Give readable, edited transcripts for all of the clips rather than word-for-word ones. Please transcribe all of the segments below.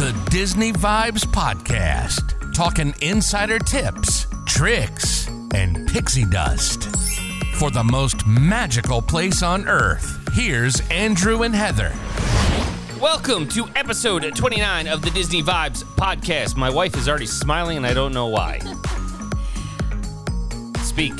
The Disney Vibes Podcast, talking insider tips, tricks, and pixie dust. For the most magical place on earth, here's Andrew and Heather. Welcome to episode 29 of the Disney Vibes Podcast. My wife is already smiling and I don't know why. Speak.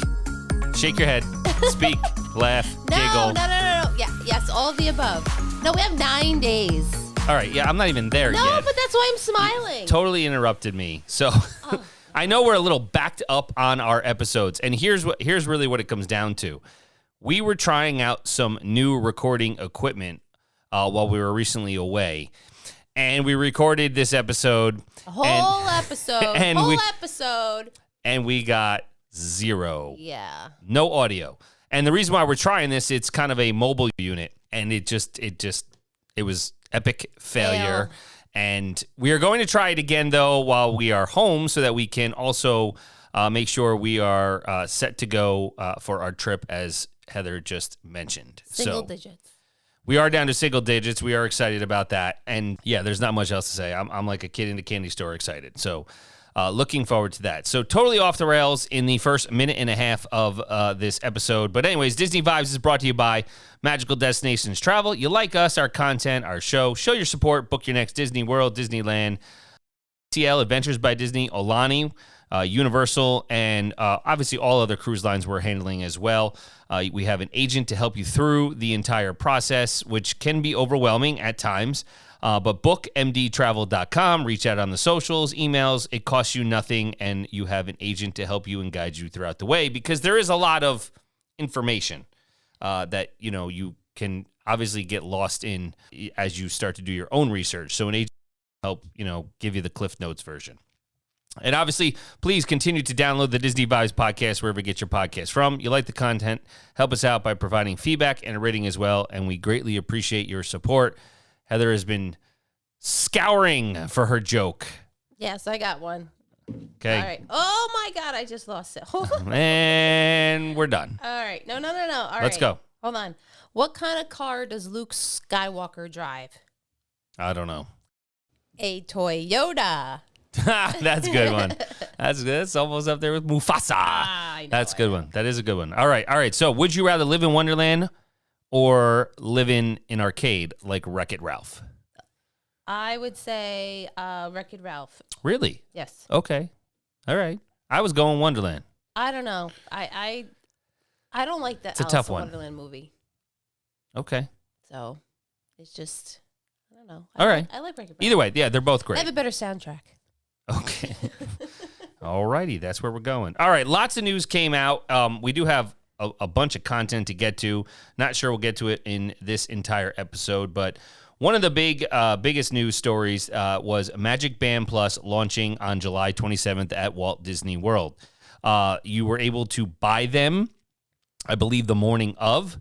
Shake your head. Speak. Laugh. Giggle. No. Yeah, yes, all of the above. No, we have 9 days. All right, yeah, I'm not even there yet. No, but that's why I'm smiling. Totally interrupted me. So I know we're a little backed up on our episodes, and here's really what it comes down to. We were trying out some new recording equipment while we were recently away, and we recorded this episode. A whole episode. And we got zero. Yeah. No audio. And the reason why we're trying this, it's kind of a mobile unit, and it was epic failure. And we are going to try it again, though, while we are home so that we can also make sure we are set to go for our trip, as Heather just mentioned. Single digits. We are down to single digits. We are excited about that. And, yeah, there's not much else to say. I'm like a kid in a candy store excited. So looking forward to that. So totally off the rails in the first minute and a half of this episode. But anyways, Disney Vibes is brought to you by Magical Destinations Travel. You like us, our content, our show. Show your support. Book your next Disney World, Disneyland, TL, Adventures by Disney, Olani, Universal, and obviously all other cruise lines we're handling as well. We have an agent to help you through the entire process, which can be overwhelming at times. But bookmdtravel.com, reach out on the socials, emails. It costs you nothing, and you have an agent to help you and guide you throughout the way, because there is a lot of information that, you can obviously get lost in as you start to do your own research. So an agent will help, give you the Cliff Notes version. And obviously, please continue to download the Disney Vibes Podcast wherever you get your podcast from. You like the content, help us out by providing feedback and a rating as well, and we greatly appreciate your support. Heather has been scouring for her joke. Yes, I got one. Okay. All right. Oh, my God, I just lost it. And we're done. All right. No. All right. Let's go. Hold on. What kind of car does Luke Skywalker drive? I don't know. A Toyota. That's a good one. That's good. It's almost up there with Mufasa. I know. That's a good one. That is a good one. All right. So would you rather live in Wonderland or live in an arcade like Wreck-It Ralph? I would say Wreck-It Ralph. Really? Yes. Okay. All right. I was going Wonderland. I don't know. I don't like the It's a Alice tough in one. Wonderland movie. Okay. So it's just, I don't know. All right. I like Wreck-It Ralph. Either way, yeah, they're both They great. have a better soundtrack. Okay. All righty. That's where we're going. All right. Lots of news came out. We do have a bunch of content to get to. Not sure we'll get to it in this entire episode, but one of the biggest news stories was Magic Band Plus launching on July 27th at Walt Disney World. You were able to buy them, I believe, the morning of.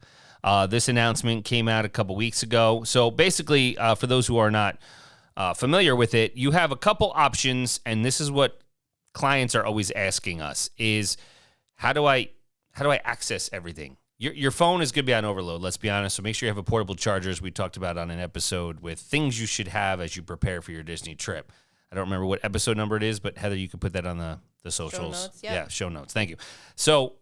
This announcement came out a couple weeks ago. So basically, for those who are not familiar with it, you have a couple options, and this is what clients are always asking us, is how do I access everything? Your phone is going to be on overload, let's be honest, so make sure you have a portable charger, as we talked about on an episode, with things you should have as you prepare for your Disney trip. I don't remember what episode number it is, but Heather, you can put that on the socials. Show notes, yeah. Yeah, show notes. Thank you. So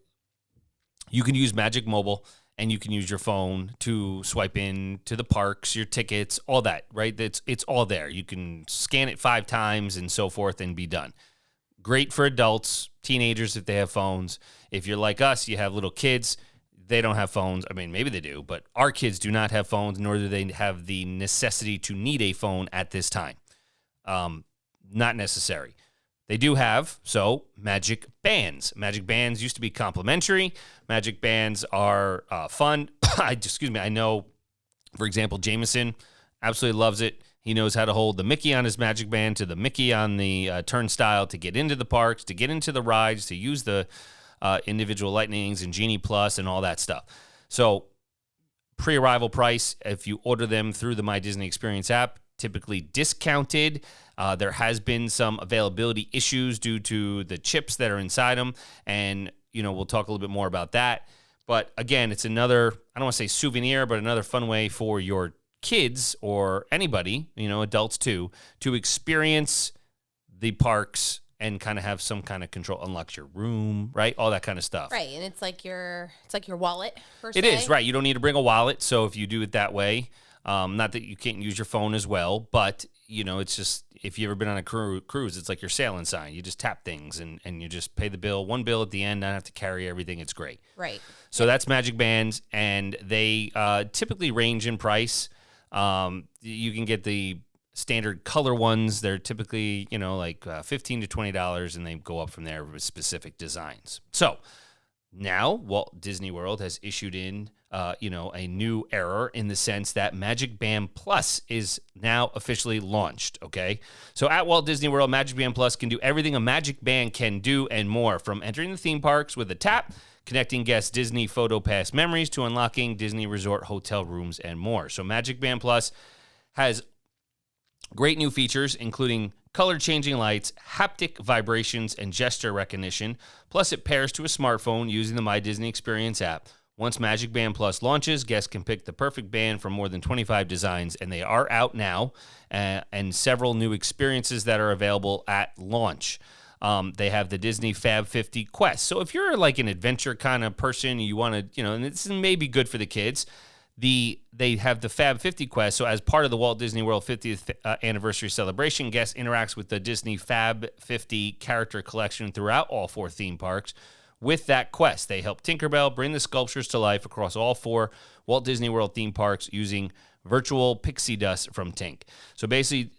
you can use Magic Mobile, and you can use your phone to swipe in to the parks, your tickets, all that, right? It's all there. You can scan it 5 times and so forth and be done. Great for adults, teenagers if they have phones. If you're like us, you have little kids, they don't have phones. I mean, maybe they do, but our kids do not have phones, nor do they have the necessity to need a phone at this time. Not necessary. They do have, Magic Bands. Magic Bands used to be complimentary. Magic Bands are fun. I know, for example, Jameson absolutely loves it. He knows how to hold the Mickey on his Magic Band to the Mickey on the turnstile to get into the parks, to get into the rides, to use the individual Lightnings and Genie Plus and all that stuff. So pre-arrival price, if you order them through the My Disney Experience app, typically discounted. There has been some availability issues due to the chips that are inside them, and we'll talk a little bit more about that. But again, it's another, I don't want to say souvenir, but another fun way for your kids or anybody, adults too, to experience the parks and kind of have some kind of control, unlock your room, right? All that kind of stuff. Right, and it's like your wallet, per se. It is, right. You don't need to bring a wallet, so if you do it that way, not that you can't use your phone as well, but, it's just, if you've ever been on a cruise, it's like your sailing sign. You just tap things, and you just pay the bill, one bill at the end, not have to carry everything. It's great. Right. So that's Magic Bands, and they typically range in price. You can get the standard color ones. They're typically, like $15 to $20, and they go up from there with specific designs. So now Walt Disney World has issued in, a new error in the sense that Magic Band Plus is now officially launched, okay? So at Walt Disney World, Magic Band Plus can do everything a Magic Band can do and more, from entering the theme parks with a tap, connecting guests' Disney Photo Pass memories, to unlocking Disney Resort hotel rooms and more. So Magic Band Plus has great new features, including color-changing lights, haptic vibrations, and gesture recognition. Plus, it pairs to a smartphone using the My Disney Experience app. Once Magic Band Plus launches, guests can pick the perfect band from more than 25 designs, and they are out now, and several new experiences that are available at launch. They have the Disney Fab 50 Quest. So if you're like an adventure kind of person, you want to, and this may be good for the kids, they have the Fab 50 Quest. So as part of the Walt Disney World 50th anniversary celebration, guests interacts with the Disney Fab 50 character collection throughout all 4 theme parks. With that quest, they help Tinkerbell bring the sculptures to life across all 4 Walt Disney World theme parks using virtual pixie dust from Tink. So basically,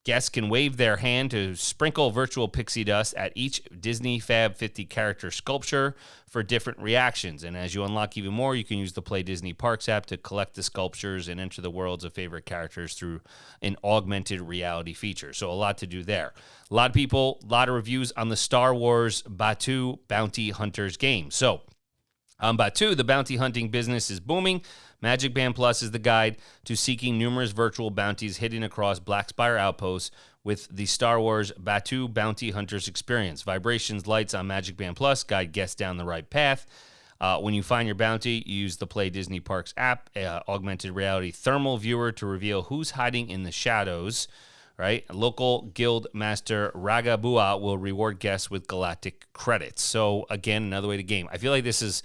guests can wave their hand to sprinkle virtual pixie dust at each Disney Fab 50 character sculpture for different reactions. And as you unlock even more, you can use the Play Disney Parks app to collect the sculptures and enter the worlds of favorite characters through an augmented reality feature. So a lot to do there. A lot of people, a lot of reviews on the Star Wars Batuu Bounty Hunters game. So on Batuu, the bounty hunting business is booming. Magic Band Plus is the guide to seeking numerous virtual bounties hidden across Black Spire outposts with the Star Wars Batuu Bounty Hunters experience. Vibrations lights on Magic Band Plus guide guests down the right path. When you find your bounty, you use the Play Disney Parks app, augmented reality thermal viewer to reveal who's hiding in the shadows. Right? Local guild master Ragabua will reward guests with galactic credits. So again, another way to game. I feel like this is,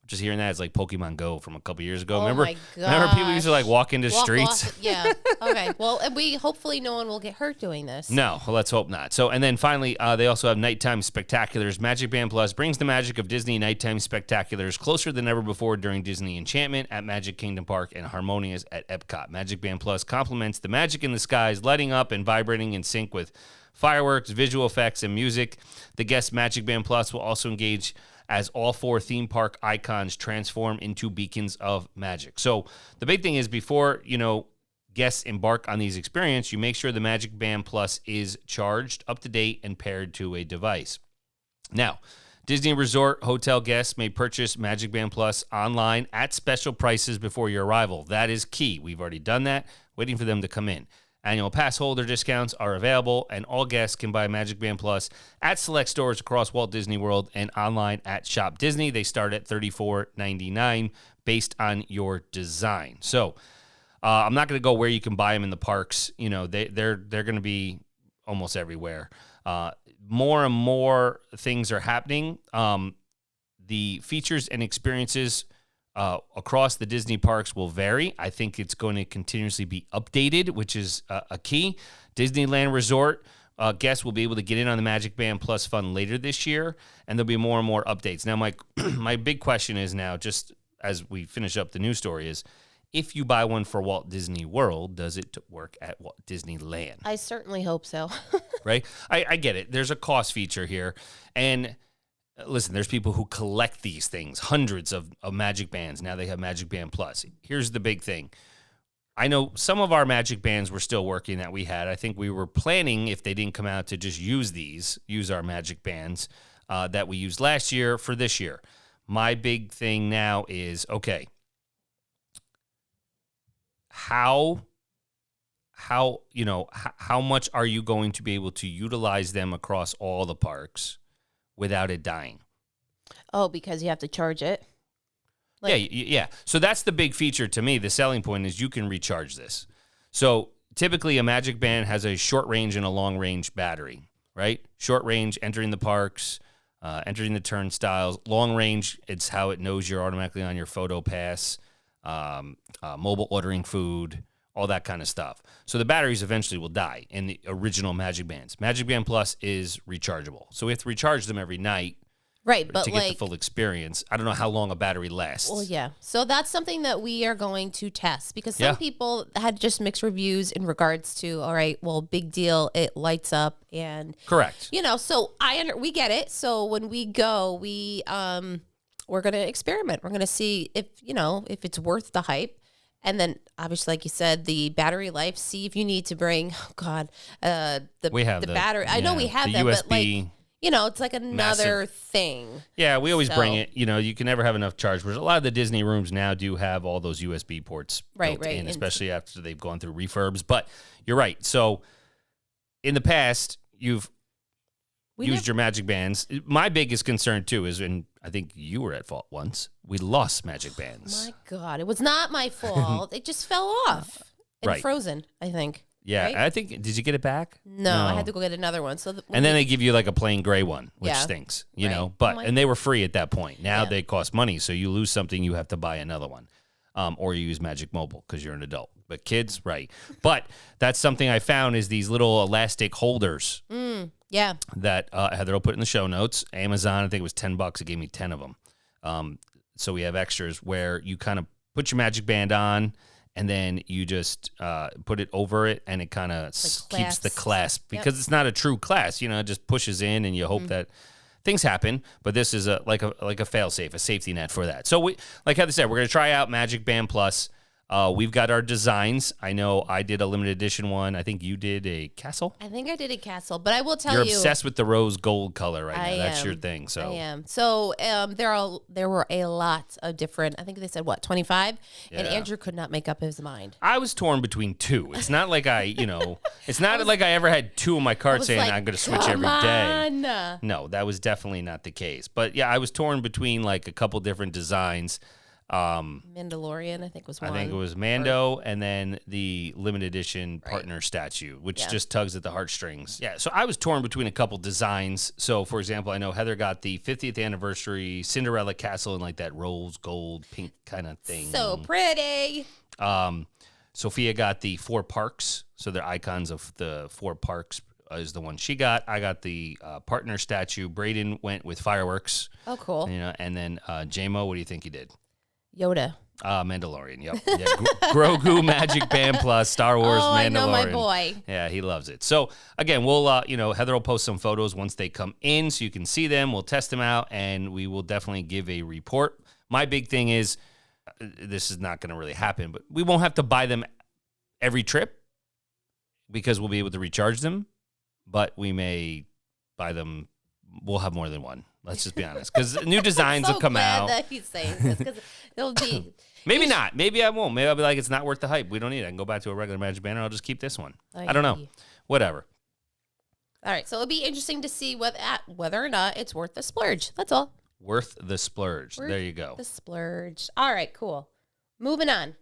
just hearing that, it's like Pokemon Go from a couple years ago. Oh remember people used to like walk into streets? Yeah. Okay. Well, hopefully no one will get hurt doing this. No, well, let's hope not. So, and then finally, they also have nighttime spectaculars. Magic Band Plus brings the magic of Disney nighttime spectaculars closer than ever before during Disney Enchantment at Magic Kingdom Park and Harmonious at Epcot. Magic Band Plus complements the magic in the skies, lighting up and vibrating in sync with fireworks, visual effects, and music. The guest Magic Band Plus will also engage as all 4 theme park icons transform into beacons of magic. So the big thing is, before, guests embark on these experiences, you make sure the Magic Band Plus is charged, up to date, and paired to a device. Now, Disney Resort hotel guests may purchase Magic Band Plus online at special prices before your arrival. That is key. We've already done that, waiting for them to come in. Annual pass holder discounts are available, and all guests can buy Magic Band Plus at select stores across Walt Disney World and online at Shop Disney. They start at $34.99 based on your design. So I'm not going to go where you can buy them in the parks. They're going to be almost everywhere. More and more things are happening. The features and experiences across the Disney parks will vary. I think it's going to continuously be updated, which is a key. Disneyland Resort guests will be able to get in on the Magic Band Plus fund later this year, and there'll be more and more updates. Now, my big question is now, just as we finish up the news story, is if you buy one for Walt Disney World, does it work at Walt Disneyland? I certainly hope so. Right? I get it. There's a cost feature here, and listen, there's people who collect these things, hundreds of Magic Bands. Now they have Magic Band Plus. Here's the big thing. I know some of our Magic Bands were still working that we had. I think we were planning, if they didn't come out, to just use our Magic Bands that we used last year for this year. My big thing now is, okay, how much are you going to be able to utilize them across all the parks without it dying? Oh, because you have to charge it? Yeah. So that's the big feature to me. The selling point is you can recharge this. So typically a Magic Band has a short range and a long range battery, right? Short range, entering the parks, entering the turnstiles. Long range, it's how it knows you're automatically on your photo pass, mobile ordering food, all that kind of stuff. So the batteries eventually will die in the original Magic Bands. Magic Band Plus is rechargeable. So we have to recharge them every night. Right, but to get the full experience. I don't know how long a battery lasts. Well, yeah. So that's something that we are going to test because some people had just mixed reviews in regards to, all right, well, big deal, it lights up and correct. So we get it. So when we go, we're going to experiment. We're going to see if it's worth the hype. And then, obviously, like you said, the battery life. See if you need to bring. Oh God, the battery. I know we have the them, USB. but like. It's like another thing. Yeah, we always bring it. You can never have enough charge. Whereas a lot of the Disney rooms now do have all those USB ports built in, especially after they've gone through refurbs. But you're right. So in the past, you've used your Magic Bands. My biggest concern, too, is, and I think you were at fault once, we lost Magic Bands. My God, it was not my fault. It just fell off and frozen, I think. Yeah, right? I think, did you get it back? No, I had to go get another one. So and then they give you like a plain gray one, which stinks, you know. But and they were free at that point. Now they cost money, so you lose something, you have to buy another one, or you use Magic Mobile because you're an adult. But kids, right? But that's something I found is these little elastic holders. That Heather will put in the show notes. Amazon, I think it was $10. It gave me 10 of them. So we have extras where you kind of put your Magic Band on. And then you just put it over it, and it kind of keeps the clasp because it's not a true clasp. It just pushes in, and you hope that things happen. But this is like a fail-safe, a safety net for that. So we, like Heather said, we're going to try out Magic Band Plus. We've got our designs. I know I did a limited edition one. I think you did a castle. I think I did a castle, but I will tell You're obsessed with the rose gold color right now. That's your thing. So I am. So there were a lot of different. I think they said 25, and Andrew could not make up his mind. I was torn between two. It's not like it's not like I ever had two in my cart saying I'm going to switch every day. No, that was definitely not the case. But yeah, I was torn between like a couple different designs. Mandalorian, I think was one. I think it was Mando, and then the limited edition partner statue, which just tugs at the heartstrings. Yeah, so I was torn between a couple designs. So, for example, I know Heather got the 50th anniversary Cinderella castle in like that rose gold pink kind of thing. So pretty. Sophia got the 4 parks, so they're icons of the 4 parks. Is the one she got. I got the partner statue. Braden went with fireworks. Oh, cool. And then J-Mo, what do you think he did? Yoda. Mandalorian, yep. Yeah, Grogu, Magic Band Plus, Star Wars, Mandalorian. I know my boy. Yeah, he loves it. So, again, we'll, Heather will post some photos once they come in so you can see them. We'll test them out, and we will definitely give a report. My big thing is, this is not going to really happen, but we won't have to buy them every trip because we'll be able to recharge them, but we may buy them. We'll have more than one. Let's just be honest, because new designs will come out. That he's saying this because it'll be. Maybe not. Maybe I won't. Maybe I'll be like, it's not worth the hype. We don't need it. I can go back to a regular Magic Band, and I'll just keep this one. I don't know. Whatever. All right. So it'll be interesting to see whether or not it's worth the splurge. That's all. Worth the splurge. There you go. The splurge. All right. Cool. Moving on.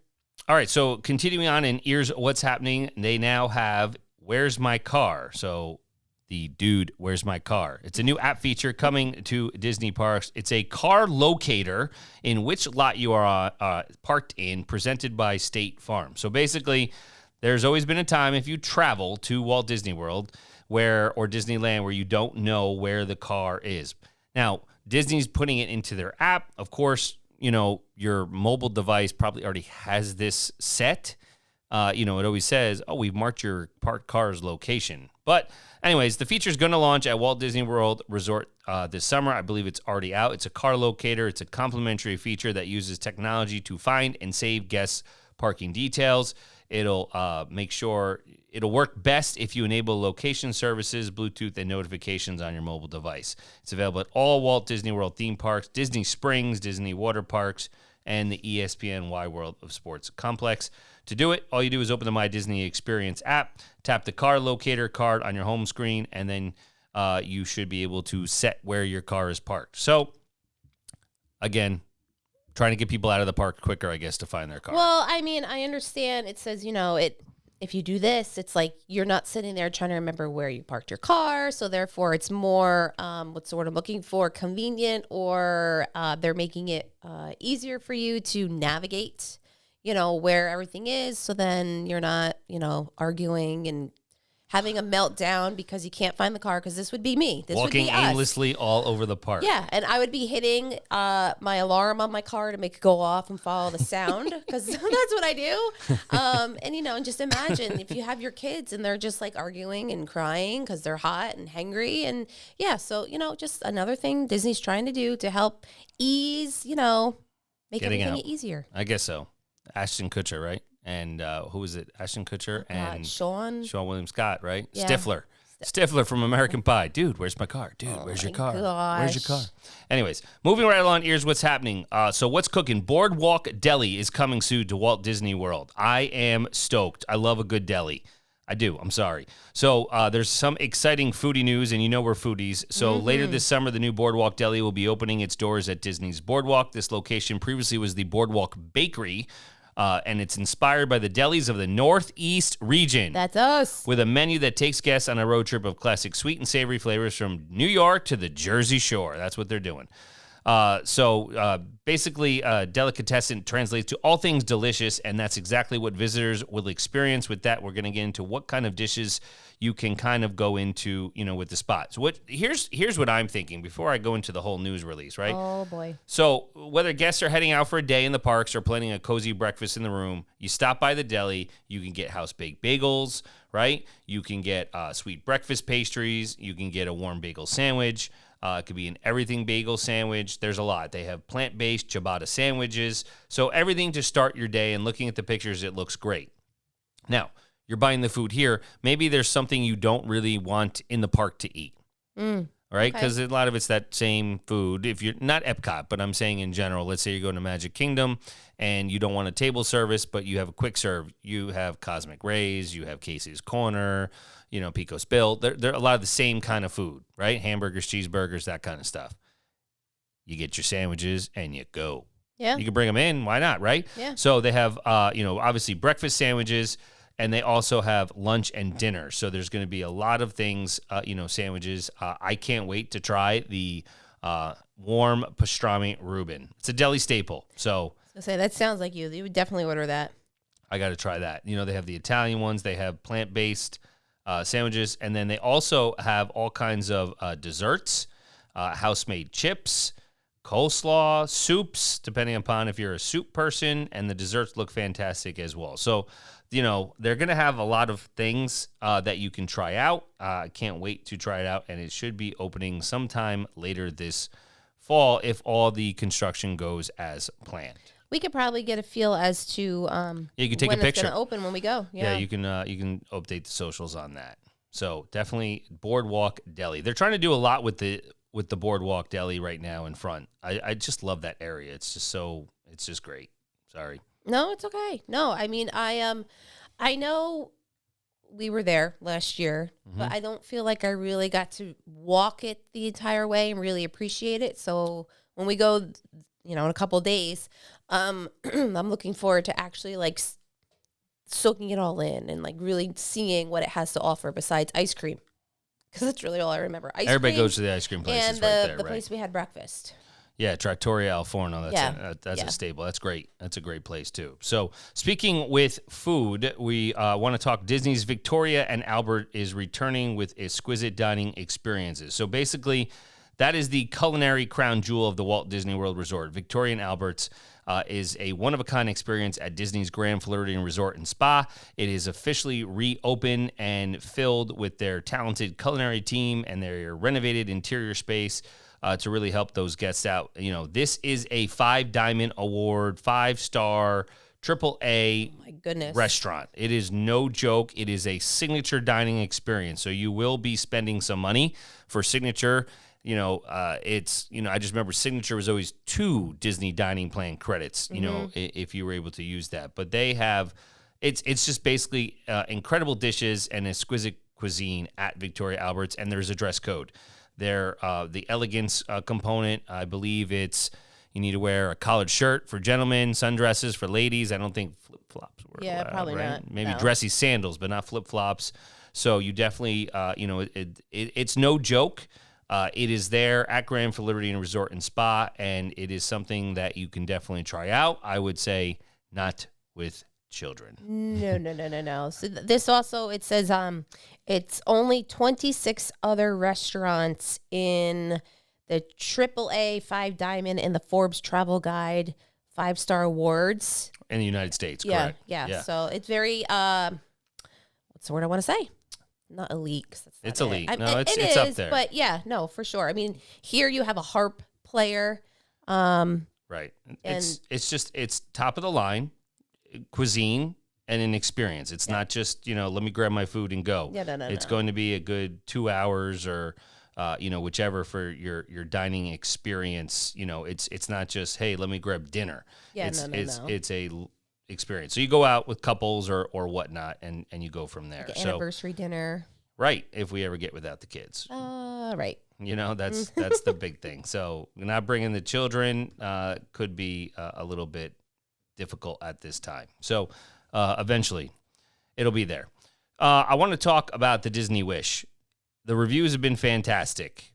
All right. So continuing on in Ears What's Happening, they now have Where's My Car? So the Dude, Where's My Car? It's a new app feature coming to Disney parks. It's a car locator in which lot you are parked in, presented by State Farm. So basically, there's always been a time if you travel to Walt Disney World or Disneyland where you don't know where the car is. Now, Disney's putting it into their app. Of course, your mobile device probably already has this set. It always says, we've marked your parked car's location. But anyways, the feature is going to launch at Walt Disney World Resort this summer. I believe it's already out. It's a car locator. It's a complimentary feature that uses technology to find and save guests' parking details. It'll make sure it'll work best if you enable location services, Bluetooth, and notifications on your mobile device. It's available at all Walt Disney World theme parks, Disney Springs, Disney Water Parks, and the ESPN Wide World of Sports Complex. To do it, all you do is open the My Disney Experience app, tap the car locator card on your home screen, and then you should be able to set where your car is parked. So, again, trying to get people out of the park quicker, I guess, to find their car. Well, I mean, I understand. It says, if you do this, it's like you're not sitting there trying to remember where you parked your car. So therefore, it's more, what's the word I'm looking for, convenient, or they're making it easier for you to navigate, where everything is. So then you're not, arguing and having a meltdown because you can't find the car, because this would be me. This Walking would be us. aimlessly all over the park. Yeah, and I would be hitting my alarm on my car to make it go off and follow the sound, because that's what I do. And just imagine if you have your kids and they're just like arguing and crying because they're hot and hangry, and so just another thing Disney's trying to do to help ease, make Getting everything out. easier. I guess so. Ashton Kutcher, right? And who was it? Ashton Kutcher and Sean William Scott, right? Yeah. Stifler from American Pie. Dude, where's my car? Dude, where's your car? gosh. Where's your car? Anyways, moving right along, here's what's happening. So what's cooking? Boardwalk Deli is coming soon to Walt Disney World. I am stoked. I love a good deli. I do. I'm sorry. So there's some exciting foodie news, and we're foodies. So later this summer, the new Boardwalk Deli will be opening its doors at Disney's Boardwalk. This location previously was the Boardwalk Bakery, and it's inspired by the delis of the Northeast region. That's us. With a menu that takes guests on a road trip of classic sweet and savory flavors from New York to the Jersey Shore. That's what they're doing. Basically, delicatessen translates to all things delicious, and that's exactly what visitors will experience. With that, we're going to get into what kind of dishes you can kind of go into, with the spot. So here's what I'm thinking before I go into the whole news release, right? Oh, boy. So whether guests are heading out for a day in the parks or planning a cozy breakfast in the room, you stop by the deli, you can get house-baked bagels, right? You can get sweet breakfast pastries. You can get a warm bagel sandwich. It could be an everything bagel sandwich. There's a lot. They have plant-based ciabatta sandwiches. So everything to start your day, and looking at the pictures, it looks great. Now, you're buying the food here. Maybe there's something you don't really want in the park to eat. Right? Because a lot of it's that same food. If you're not Epcot, but I'm saying in general, let's say you're going to Magic Kingdom and you don't want a table service, but you have a quick serve. You have Cosmic Rays, you have Casey's Corner, Pico's Bill. They're a lot of the same kind of food, right? Hamburgers, cheeseburgers, that kind of stuff. You get your sandwiches and you go. Yeah. You can bring them in. Why not, right? Yeah. So they have, obviously breakfast sandwiches, and they also have lunch and dinner. So there's going to be a lot of things, sandwiches. I can't wait to try the warm pastrami Reuben. It's a deli staple. So I was gonna say, that sounds like you. You would definitely order that. I got to try that. They have the Italian ones. They have plant-based sandwiches. And then they also have all kinds of desserts, house-made chips, coleslaw, soups, depending upon if you're a soup person. And the desserts look fantastic as well. So they're going to have a lot of things that you can try out. I can't wait to try it out, and it should be opening sometime later this fall if all the construction goes as planned. We could probably get a feel as to you can take when a picture. It's going to open when we go. Yeah, you can update the socials on that. So definitely Boardwalk Deli. They're trying to do a lot with the Boardwalk Deli right now in front. I just love that area. It's just great. Sorry. No, it's okay. No, I mean, I know we were there last year, but I don't feel like I really got to walk it the entire way and really appreciate it. So when we go, in a couple of days, I'm looking forward to actually like soaking it all in and like really seeing what it has to offer besides ice cream. Because that's really all I remember. Everybody goes to the ice cream place. And the place we had breakfast. Yeah, Trattoria Al Forno. That's a staple. That's great. That's a great place, too. So speaking with food, we want to talk Disney's Victoria and Albert is returning with exquisite dining experiences. So basically, that is the culinary crown jewel of the Walt Disney World Resort. Victoria and Albert's is a one-of-a-kind experience at Disney's Grand Floridian Resort and Spa. It is officially reopened and filled with their talented culinary team and their renovated interior space to really help those guests out. This is a 5-diamond award, 5-star, AAA My goodness. restaurant. It is no joke. It is a signature dining experience. So you will be spending some money for signature. I just remember signature was always 2 Disney dining plan credits, if you were able to use that. But they have, it's just basically incredible dishes and exquisite cuisine at Victoria Albert's, and there's a dress code. The elegance component, I believe it's, You need to wear a collared shirt for gentlemen, sundresses for ladies. I don't think flip-flops were allowed, probably right? not. Maybe No. dressy sandals, but not flip-flops. So you definitely, it's no joke. It is there at Grand for Liberty and Resort and Spa, and it is something that you can definitely try out. I would say not with children. No. So this also, it says it's only 26 other restaurants in the AAA 5 Diamond and the Forbes Travel Guide 5-star awards. In the United States, Yeah, correct? yeah. So it's very, what's the word I want to say? Not elite. 'Cause that's not It's it. elite. I- No, it it's up is, there. But yeah, no, for sure. I mean, here you have a harp player. Right. And- It's top of the line cuisine and an experience. It's not just, let me grab my food and go. Yeah, no. It's going to be a good 2 hours or whichever for your dining experience. It's not just, hey, let me grab dinner. Yeah, it's no. it's a experience. So you go out with couples or whatnot and you go from there. Like So anniversary dinner. right, if we ever get without the kids. Right. That's the big thing. So not bringing the children could be a little bit difficult at this time. So eventually it'll be there. I want to talk about the Disney Wish. The reviews have been fantastic.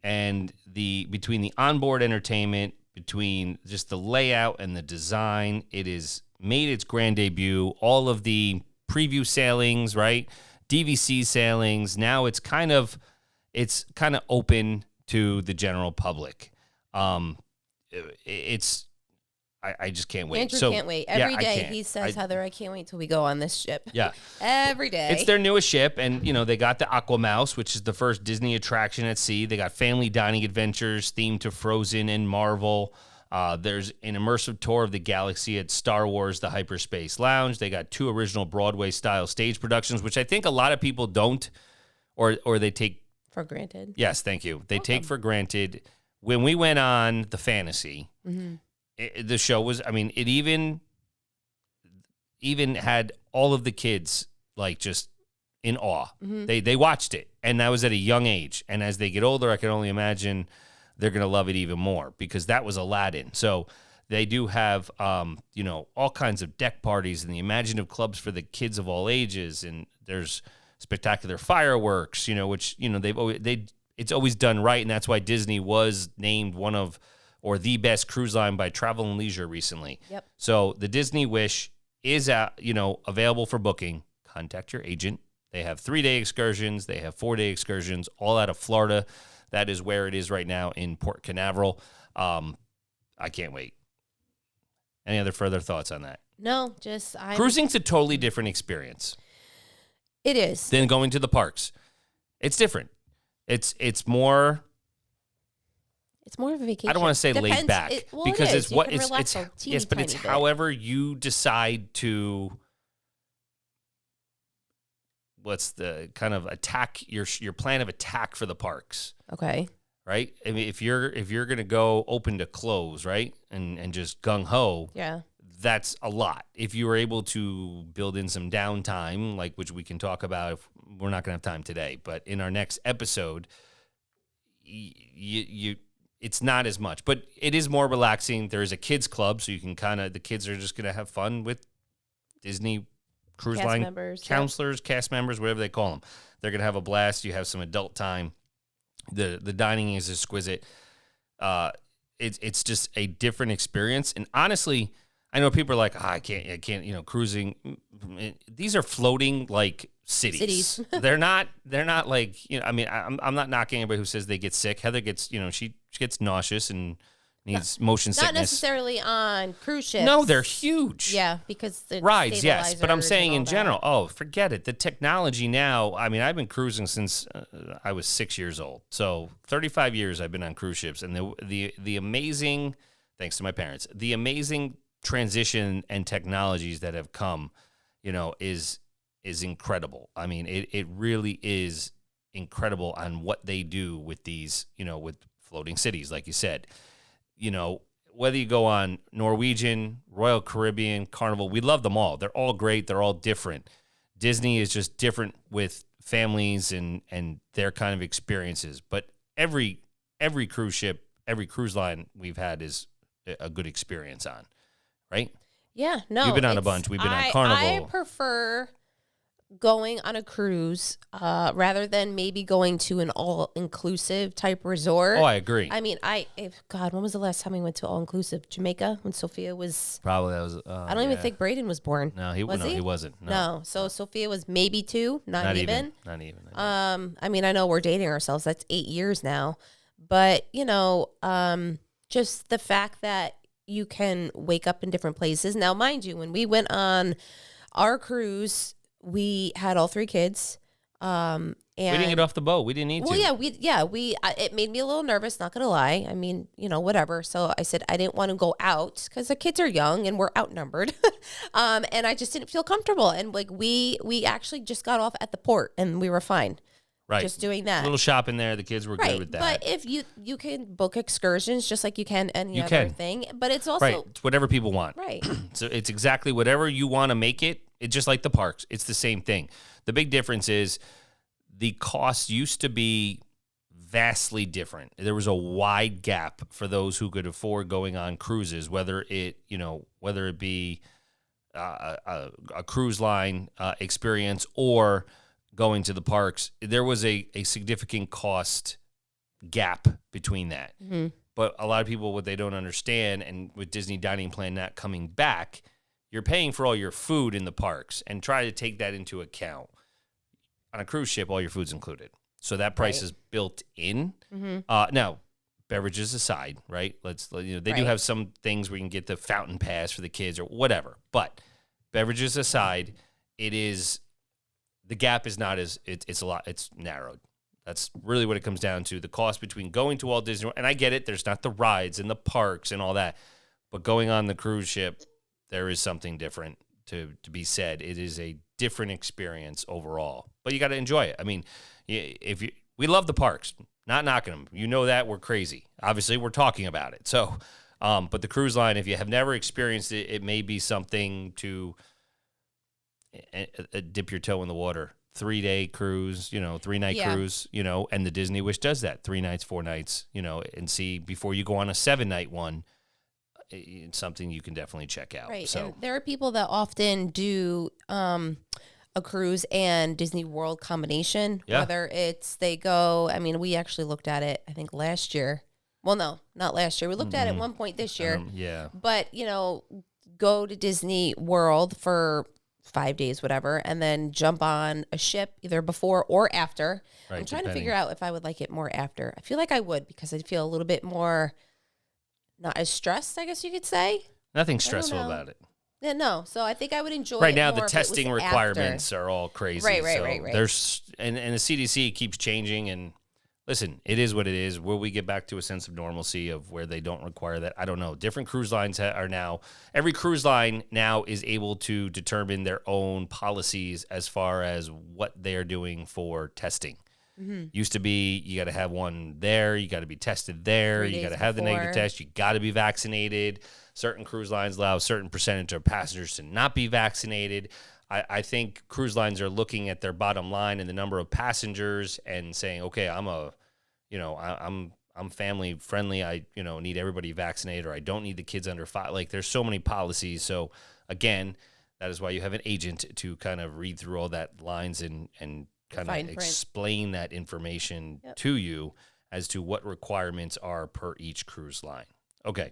And between the onboard entertainment, between just the layout and the design, it has made its grand debut. All of the preview sailings, right? DVC sailings. Now it's kind of open to the general public. I just can't wait. Andrew can't wait. Every day can't. he says, Heather, I can't wait till we go on this ship. Yeah. Every day. It's their newest ship, and, they got the Aqua Mouse, which is the first Disney attraction at sea. They got family dining adventures themed to Frozen and Marvel. There's an immersive tour of the galaxy at Star Wars, the Hyperspace Lounge. They got 2 original Broadway-style stage productions, which I think a lot of people don't, or they take for granted. Yes, thank you. They take for granted. When we went on the Fantasy, the show was, it even had all of the kids like just in awe. They watched it, and that was at a young age. And as they get older, I can only imagine they're going to love it even more because that was Aladdin. So they do have, all kinds of deck parties and the imaginative clubs for the kids of all ages. And there's spectacular fireworks, which, it's always done right. And that's why Disney was named one of, or the best cruise line by Travel and Leisure recently. Yep. So the Disney Wish is available for booking. Contact your agent. They have 3-day excursions. They have 4-day excursions, all out of Florida. That is where it is right now in Port Canaveral. I can't wait. Any other further thoughts on that? No, just Cruising's a totally different experience. It is. Than going to the parks. It's different. It's more. It's more of a vacation. I don't want to say laid back because it's what it's yes, but it's however you decide to. What's the kind of attack your plan of attack for the parks? Okay. Right. I mean, if you're gonna go open to close, right, and just gung ho. Yeah. That's a lot. If you were able to build in some downtime, like which we can talk about, if we're not going to have time today, but in our next episode, it's not as much, but it is more relaxing. There is a kids club, so you can the kids are just going to have fun with Disney Cruise Cast Line members, counselors, cast members, whatever they call them. They're going to have a blast. You have some adult time. The dining is exquisite. It's just a different experience, and honestly, I know people are like, I can't, cruising. These are floating like cities. They're not like, I'm not knocking anybody who says they get sick. Heather gets, she gets nauseous and needs motion sickness. Not necessarily on cruise ships. No, they're huge. Yeah, because the rides, yes. But I'm saying in that. general, forget it. The technology now, I've been cruising since I was 6 years old. So 35 years I've been on cruise ships. And the amazing, thanks to my parents, the amazing transition and technologies that have come, is incredible. It really is incredible on what they do with these, with floating cities, like you said. Whether you go on Norwegian, Royal Caribbean, Carnival, we love them all. They're all great. They're all different. Disney is just different with families and their kind of experiences. But every cruise ship, every cruise line we've had is a good experience on, right? Yeah, no. You've been on a bunch. We've been on Carnival. I prefer going on a cruise rather than maybe going to an all-inclusive type resort. Oh, I agree. I mean, God, when was the last time we went to all-inclusive? Jamaica, when Sophia was... Probably that was... I don't even think Braden was born. No, he wasn't. No. So Sophia was maybe 2, not even. Not even. I mean, I know we're dating ourselves. That's 8 years now. But, just the fact that you can wake up in different places. Now, mind you, when we went on our cruise... We had all 3 kids. And we didn't get off the boat. We didn't need to. Well, it made me a little nervous, not going to lie. I mean, whatever. So I said I didn't want to go out because the kids are young and we're outnumbered. And I just didn't feel comfortable. And like we actually just got off at the port and we were fine. Right. Just doing that. A little shopping there. The kids were good with that. But if you can book excursions just like you can any other thing. But it's also... Right. It's whatever people want. Right. So it's exactly whatever you want to make it. It's just like the parks. It's the same thing. The big difference is the cost used to be vastly different. There was a wide gap for those who could afford going on cruises, whether it be a cruise line experience or going to the parks. There was a significant cost gap between that. Mm-hmm. But a lot of people, what they don't understand, and with Disney Dining Plan not coming back, you're paying for all your food in the parks, and try to take that into account. On a cruise ship, all your food's included. So that price is built in. Mm-hmm. Now, beverages aside, right? They do have some things where you can get the fountain pass for the kids or whatever. But beverages aside, the gap is not it's narrowed. That's really what it comes down to. The cost between going to Walt Disney World, and I get it, there's not the rides and the parks and all that, but going on the cruise ship, there is something different to be said. It is a different experience overall, but you got to enjoy it. I mean, we love the parks, not knocking them. You know that we're crazy. Obviously, we're talking about it. So, but the cruise line, if you have never experienced it, it may be something to dip your toe in the water. 3-day cruise, 3-night cruise, and the Disney Wish does that. 3 nights, 4 nights, and see before you go on a 7-night one. It's something you can definitely check out. Right. So and there are people that often do a cruise and Disney World combination. Yeah. Whether it's they go, I mean, we actually looked at it, I think last year. Well, no, not last year. We looked at it at one point this year. Yeah. But, go to Disney World for 5 days, whatever, and then jump on a ship either before or after. Right, I'm trying to figure out if I would like it more after. I feel like I would because I'd feel a little bit more... not as stressed, I guess you could say. Nothing stressful about it. Yeah, no. So I think I would enjoy right it now, more the testing requirements after. are all crazy. Right. There's and the CDC keeps changing. And listen, it is what it is. Will we get back to a sense of normalcy of where they don't require that? I don't know. Different cruise lines are now. Every cruise line now is able to determine their own policies as far as what they're doing for testing. Mm-hmm. Used to be you got to have one there, you got to be tested there, you got to have the negative test, you got to be vaccinated. Certain cruise lines allow a certain percentage of passengers to not be vaccinated. I think cruise lines are looking at their bottom line and the number of passengers and saying, okay, I'm family friendly. I need everybody vaccinated, or I don't need the kids under 5. Like there's so many policies. So again, that is why you have an agent to kind of read through all that lines and kind of explain that information to you as to what requirements are per each cruise line. Okay.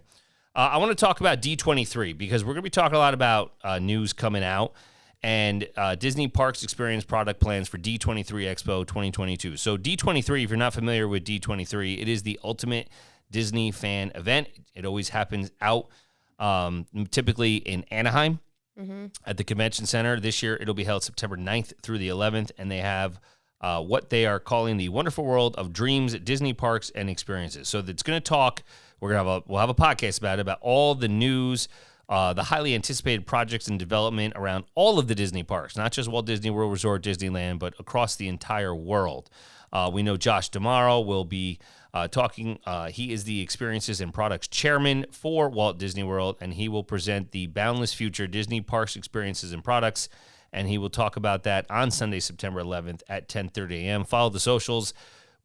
I want to talk about D23 because we're going to be talking a lot about news coming out and Disney Parks Experience product plans for D23 Expo 2022. So D23, if you're not familiar with D23, it is the ultimate Disney fan event. It always happens out typically in Anaheim. Mm-hmm. At the convention center. This year, it'll be held September 9th through the 11th, and they have what they are calling the Wonderful World of Dreams at Disney Parks and Experiences. So it's going to talk. We'll have a podcast about all the news, the highly anticipated projects and development around all of the Disney parks, not just Walt Disney World Resort, Disneyland, but across the entire world. We know Josh D'Amaro will be talking. He is the Experiences and Products Chairman for Walt Disney World, and he will present the Boundless Future Disney Parks Experiences and Products, and he will talk about that on Sunday, September 11th at 10:30 a.m. Follow the socials.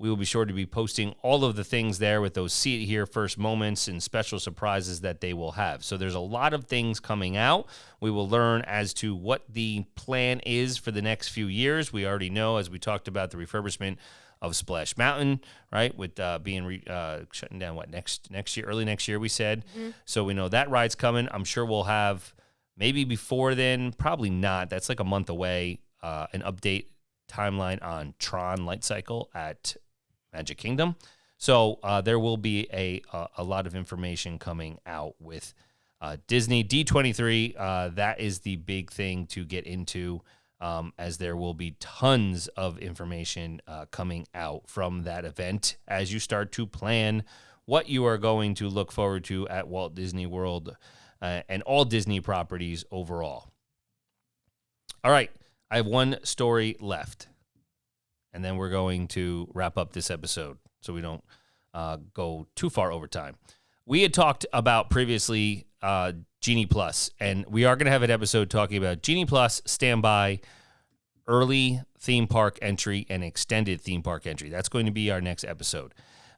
We will be sure to be posting all of the things there with those see it here first moments and special surprises that they will have. So there's a lot of things coming out. We will learn as to what the plan is for the next few years. We already know, as we talked about, the refurbishment of Splash Mountain, right, with being shutting down, next year, early next year, we said. Mm-hmm. So we know that ride's coming. I'm sure we'll have, maybe before then, probably not. That's like a month away, an update timeline on Tron Light Cycle at Magic Kingdom. So there will be a lot of information coming out with Disney. D23, that is the big thing to get into, as there will be tons of information coming out from that event as you start to plan what you are going to look forward to at Walt Disney World and all Disney properties overall. All right, I have one story left, and then we're going to wrap up this episode so we don't go too far over time. We had talked about previously Genie Plus, and we are going to have an episode talking about Genie Plus, standby, early theme park entry, and extended theme park entry. That's going to be our next episode.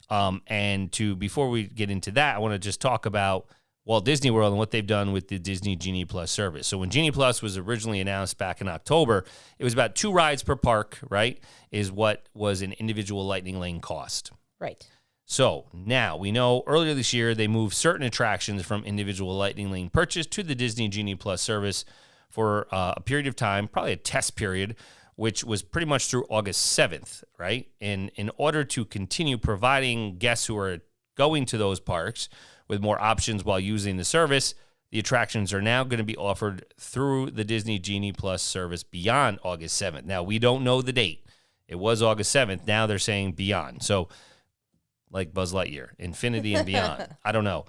Before we get into that, I want to just talk about Walt Disney World and what they've done with the Disney Genie Plus service. So when Genie Plus was originally announced back in October, it was about 2 rides per park, right, is what was an individual Lightning Lane cost. Right. So now we know earlier this year they moved certain attractions from individual Lightning Lane purchase to the Disney Genie Plus service for a period of time, probably a test period, which was pretty much through August 7th, right? And in order to continue providing guests who are going to those parks with more options while using the service, the attractions are now going to be offered through the Disney Genie Plus service beyond August 7th. Now, we don't know the date. It was August 7th. Now they're saying beyond. So, like Buzz Lightyear, infinity and beyond. I don't know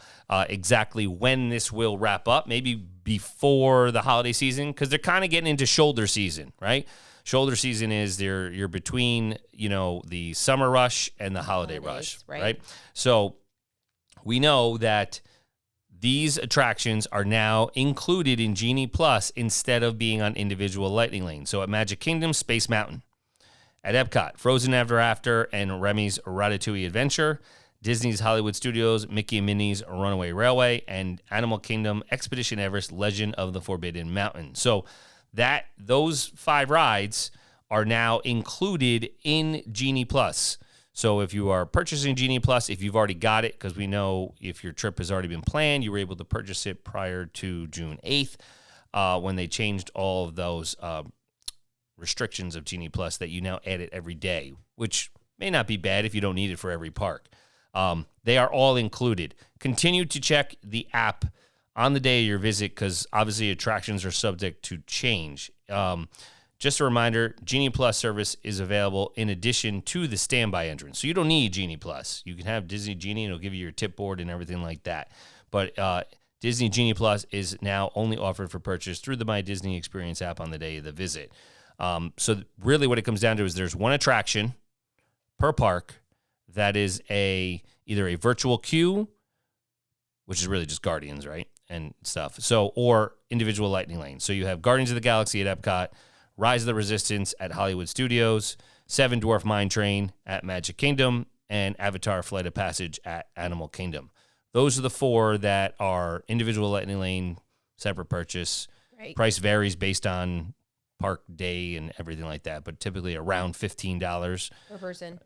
exactly when this will wrap up, maybe before the holiday season, because they're kind of getting into shoulder season, right? Shoulder season is you're between, the summer rush and the holiday rush, right? So we know that these attractions are now included in Genie Plus instead of being on individual Lightning Lanes. So at Magic Kingdom, Space Mountain. At Epcot, Frozen Ever After and Remy's Ratatouille Adventure. Disney's Hollywood Studios, Mickey and Minnie's Runaway Railway, and Animal Kingdom, Expedition Everest, Legend of the Forbidden Mountain. So those 5 rides are now included in Genie Plus. So if you are purchasing Genie Plus, if you've already got it, because we know if your trip has already been planned, you were able to purchase it prior to June 8th when they changed all of those restrictions of Genie Plus that you now edit every day, which may not be bad if you don't need it for every park. They are all included. Continue to check the app on the day of your visit because obviously attractions are subject to change. Just a reminder, Genie Plus service is available in addition to the standby entrance. So you don't need Genie Plus. You can have Disney Genie and it'll give you your tip board and everything like that. But Disney Genie Plus is now only offered for purchase through the My Disney Experience app on the day of the visit. So really what it comes down to is there's one attraction per park that is either a virtual queue, which is really just Guardians, right, and stuff. So, or individual Lightning Lanes. So you have Guardians of the Galaxy at Epcot, Rise of the Resistance at Hollywood Studios, Seven Dwarf Mine Train at Magic Kingdom, and Avatar Flight of Passage at Animal Kingdom. Those are the 4 that are individual Lightning Lane, separate purchase. Right. Price varies based on park day and everything like that, but typically around $15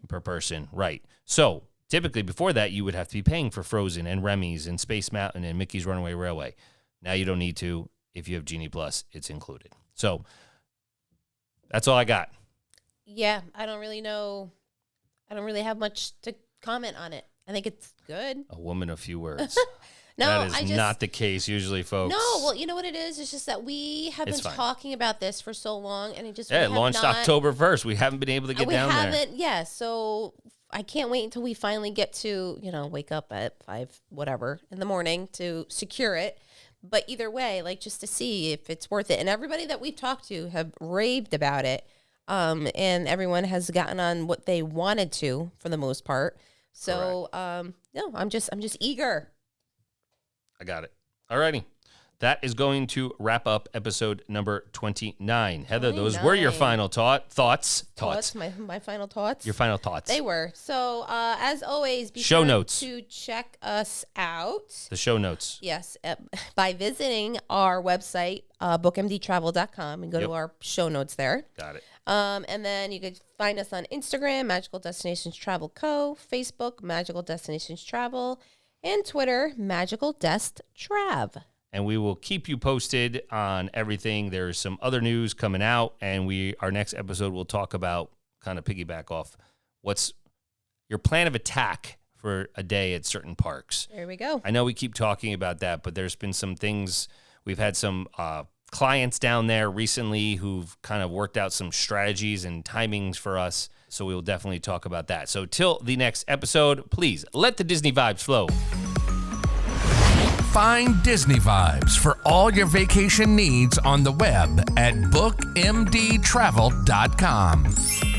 per person. Right. So typically before that, you would have to be paying for Frozen and Remy's and Space Mountain and Mickey's Runaway Railway. Now you don't need to. If you have Genie Plus, it's included. So that's all I got. Yeah, I don't really know. I don't really have much to comment on it. I think it's good. A woman of few words. No, that is not the case usually, folks. No, well, you know what it is? It's just that we have been talking about this for so long, and it just it launched October 1st. We haven't been able to get down there. We haven't, yeah. So I can't wait until we finally get to, wake up at 5, whatever, in the morning to secure it. But either way, just to see if it's worth it. And everybody that we've talked to have raved about it, and everyone has gotten on what they wanted to for the most part. So, no, I'm just eager. I got it. All righty. that is going to wrap up episode number 29. Heather, those were your final thoughts. My final thoughts. Your final thoughts. They were. So, as always, be show sure notes to check us out. The show notes. Yes, by visiting our website, bookmdtravel.com, and go to our show notes there. Got it. And then you could find us on Instagram, Magical Destinations Travel Co., Facebook, Magical Destinations Travel, and Twitter, Magical Dest Trav. And we will keep you posted on everything. There's some other news coming out, and our next episode will talk about, kind of piggyback off, what's your plan of attack for a day at certain parks. There we go. I know we keep talking about that, but there's been some things. We've had some clients down there recently who've kind of worked out some strategies and timings for us. So we will definitely talk about that. So till the next episode, please let the Disney vibes flow. Find Disney Vibes for all your vacation needs on the web at bookmdtravel.com.